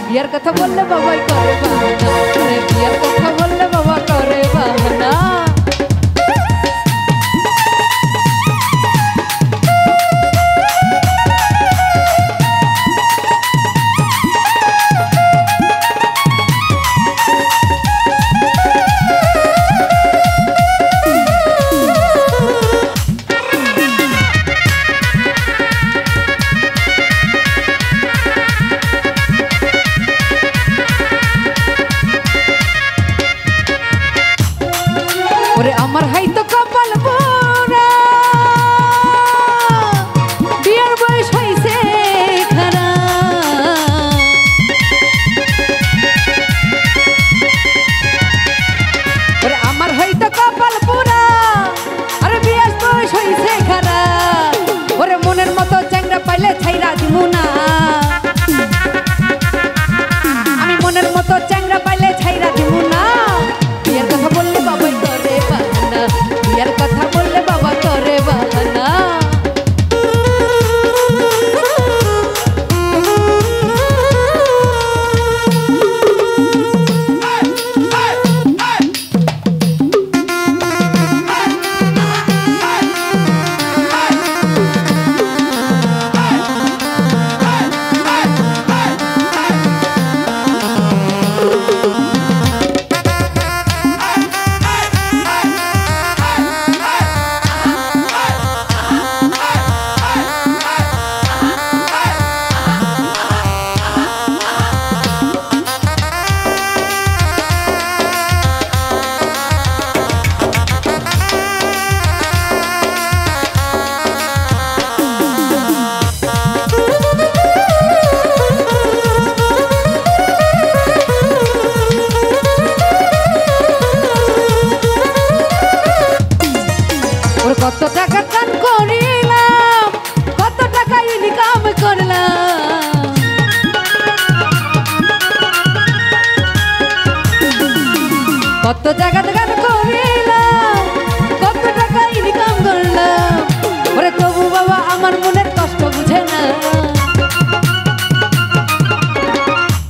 বিয়ার কথা বললে বাবাই করে বাহানা, বিয়ার কথা বললে বাবা করে বাহানা। ওরে আমার হাইতো কপাল পোড়া, বিয়ার বয়স হইছে খারা। ওরে আমার হইতো কপাল পোড়া, আরে বিয়ার বয়স হইছে খারা। ওরে মনের মতো চ্যাংড়া পাইলে ছাইরা দিমু না, আমি মনের মতো চ্যাংড়া পাইলে ছাইরা দিমু না। বিয়ার কথা বললে বাবাই করে বাহানা, বিয়ার কথা বললে বাবা করে বাহানা। কত টাকা কান করিলাম, কত টাকা ইনকাম করলাম, কত টাকা গান করিলাম, কত টাকা ইনকাম করলাম। ওরে তবু বাবা আমার মনের কষ্ট বুঝে না,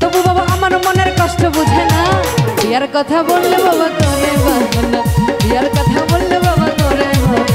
তবু বাবা আমার মনের কষ্ট বুঝে না। বিয়ার কথা বললে বাবা করে বাহানা, বিয়ার কথা বললে বাবা করে বাহানা।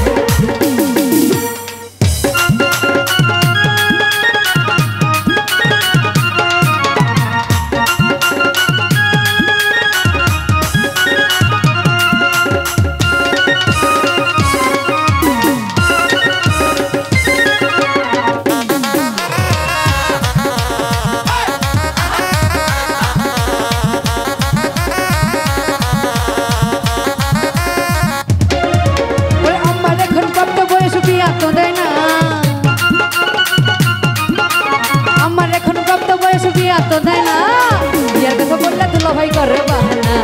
বিয়ার কথা বললে দুলা ভাই করে বাহানা,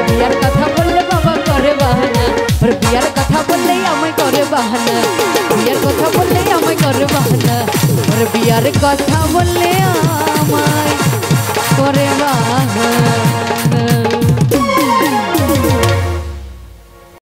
বিয়ার কথা বললে বাবা করে বাহানা। বিয়ার কথা বললেই আমায় করে বাহানা, বিয়ার কথা বললেই আমায় করে বাহানা। বিয়ার কথা বললে আমায় করে বাহানা।